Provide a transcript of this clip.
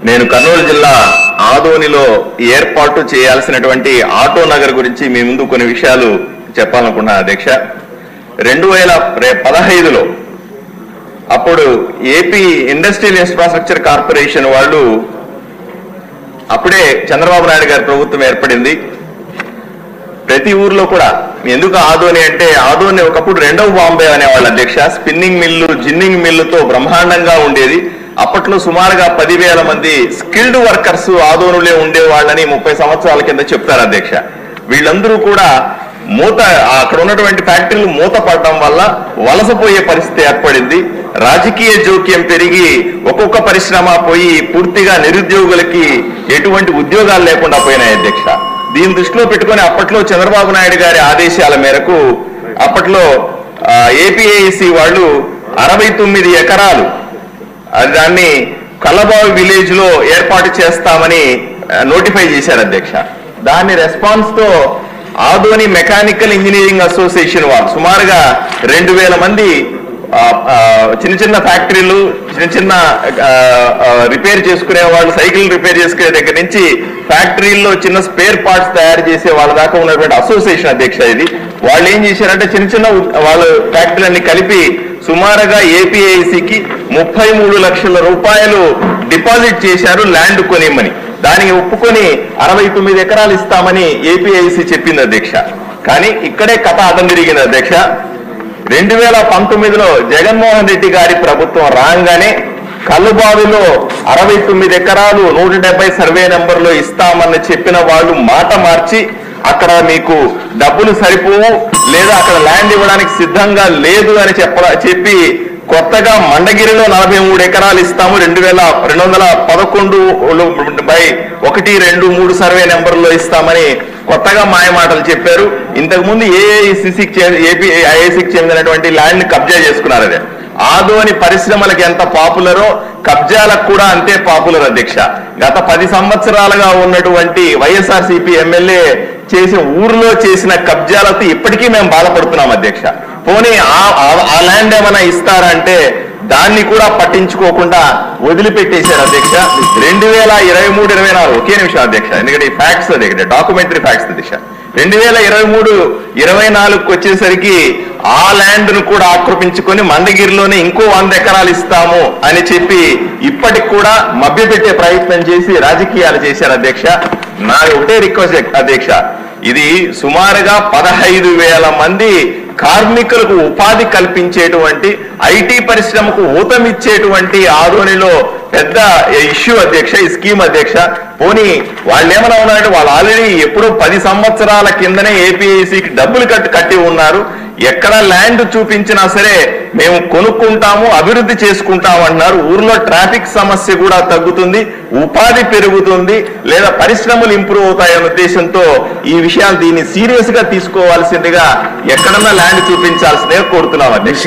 నేను కర్నూలు జిల్లా ఆదోనిలో ఏర్పాటు చేయాల్సినటువంటి ఆటో నగర్ గురించి మీ ముందు కొన్ని విషయాలు చెప్పాలనుకున్నాను అధ్యక్ష. 2015లో అప్పుడు ఏపీ ఇండస్ట్రియల్ ఇన్ఫ్రాస్ట్రక్చర్ కార్పొరేషన్ వాళ్ళు అప్పుడే చంద్రబాబు నాయుడు గారి ప్రభుత్వం ఏర్పడింది. ప్రతి ఊర్లో కూడా ఎందుకు ఆదోని అంటే ఆదోని ఒకప్పుడు రెండవ బాంబే అనేవాళ్ళు అధ్యక్ష. స్పిన్నింగ్ మిల్లు, జిన్నింగ్ మిల్లుతో బ్రహ్మాండంగా ఉండేది. అప్పట్లో సుమారుగా 10,000 మంది స్కిల్డ్ వర్కర్స్ ఆదోనులే ఉండేవాళ్ళని 30 సంవత్సరాల కింద చెప్తారు అధ్యక్ష. వీళ్ళందరూ కూడా అక్కడ ఉన్నటువంటి ఫ్యాక్టరీలు మూత పడడం వల్ల వలసపోయే పరిస్థితి ఏర్పడింది. రాజకీయ జోక్యం పెరిగి ఒక్కొక్క పరిశ్రమ పోయి పూర్తిగా నిరుద్యోగులకి ఎటువంటి ఉద్యోగాలు లేకుండా పోయినాయి అధ్యక్ష. దీన్ని దృష్టిలో పెట్టుకుని అప్పట్లో చంద్రబాబు నాయుడు గారి ఆదేశాల మేరకు అప్పట్లో ఏపీఐసి వాళ్ళు 69 ఎకరాలు దాన్ని కల్లబావి విలేజ్ లో ఏర్పాటు చేస్తామని నోటిఫై చేశారు అధ్యక్ష. దాని రెస్పాన్స్ తో ఆదోని మెకానికల్ ఇంజనీరింగ్ అసోసియేషన్ వాళ్ళు సుమారుగా 2,000 మంది చిన్న చిన్న ఫ్యాక్టరీలు, చిన్న రిపేర్ చేసుకునే వాళ్ళు, సైకిల్ రిపేర్ చేసుకునే దగ్గర నుంచి ఫ్యాక్టరీల్లో చిన్న స్పేర్ పార్ట్స్ తయారు చేసే వాళ్ళ దాకా ఉన్నటువంటి అసోసియేషన్ అధ్యక్ష ఇది. వాళ్ళు ఏం చేశారంటే చిన్న చిన్న వాళ్ళ ఫ్యాక్టరీలన్నీ కలిపి సుమారుగా ఏపీఐసికి 33 లక్షల రూపాయలు డిపాజిట్ చేశారు ల్యాండ్ కొనిమ్మని. దానికి ఒప్పుకొని 69 ఎకరాలు ఇస్తామని ఏపీఐసి చెప్పింది అధ్యక్ష. కానీ ఇక్కడే కథ అదం తిరిగింది అధ్యక్ష. 2019లో జగన్మోహన్ రెడ్డి గారి ప్రభుత్వం రాగానే కల్లుబావిలో 69 ఎకరాలు 170 సర్వే నెంబర్లో ఇస్తామని చెప్పిన వాళ్ళు మాట మార్చి అక్కడ మీకు డబ్బులు సరిపోవు లేదా అక్కడ ల్యాండ్ ఇవ్వడానికి సిద్ధంగా లేదు అని చెప్పి కొత్తగా మండగిరిలో 43 ఎకరాలు ఇస్తాము 2211/123 సర్వే నెంబర్లో ఇస్తామని కొత్తగా మాయమాటలు చెప్పారు. ఇంతకుముందు ఏఐసికి చెందినటువంటి ల్యాండ్ కబ్జా చేసుకున్నారు. అదే ఆదోని పరిశ్రమలకు ఎంత పాపులరో కబ్జాలకు కూడా అంతే పాపులర్ అధ్యక్ష. గత 10 సంవత్సరాలుగా ఉన్నటువంటి వైఎస్ఆర్సీపీ ఎమ్మెల్యే చేసి ఊర్లో చేసిన కబ్జాలతో ఇప్పటికీ మేము బాధపడుతున్నాం అధ్యక్ష. పోనీ ఆ ల్యాండ్ ఏమైనా ఇస్తారంటే దాన్ని కూడా పట్టించుకోకుండా వదిలిపెట్టేశారు అధ్యక్ష. 2023-24 ఒకే నిమిషం అధ్యక్ష, ఎందుకంటే ఈ ఫ్యాక్ట్స్ అధ్యక్ష, డాక్యుమెంటరీ ఫ్యాక్ట్స్ అధ్యక్ష. 2023-24 వచ్చేసరికి ఆ ల్యాండ్ ను కూడా ఆక్రమించుకొని మండగిరిలోనే ఇంకో 100 ఎకరాలు ఇస్తాము అని చెప్పి ఇప్పటికి కూడా మభ్యపెట్టే ప్రయత్నం చేసి రాజకీయాలు చేశారు అధ్యక్ష. నా ఒకటే రిక్వెస్ట్ అధ్యక్ష, ఇది సుమారుగా 15,000 మంది కార్మికులకు ఉపాధి కల్పించేటువంటి ఐటీ పరిశ్రమకు ఊతమిచ్చేటువంటి ఆదోనిలో పెద్ద ఇష్యూ అధ్యక్ష ఈ స్కీమ్ అధ్యక్ష. పోనీ వాళ్ళు ఏమైనా ఉన్నారంటే వాళ్ళు ఆల్రెడీ ఎప్పుడో 10 సంవత్సరాల కిందనే ఏపీఐసికి డబ్బులు కట్టి ఉన్నారు. ఎక్కడ ల్యాండ్ చూపించినా సరే మేము కొనుక్కుంటాము, అభివృద్ధి చేసుకుంటాము అంటున్నారు. ఊర్లో ట్రాఫిక్ సమస్య కూడా తగ్గుతుంది, ఉపాధి పెరుగుతుంది, లేదా పరిశ్రమలు ఇంప్రూవ్ అవుతాయనే ఉద్దేశంతో ఈ విషయాలు దీన్ని సీరియస్ గా తీసుకోవాల్సిందిగా ఎక్కడన్నా ల్యాండ్ చూపించాల్సిందిగా కోరుతున్నాం అధ్యక్ష.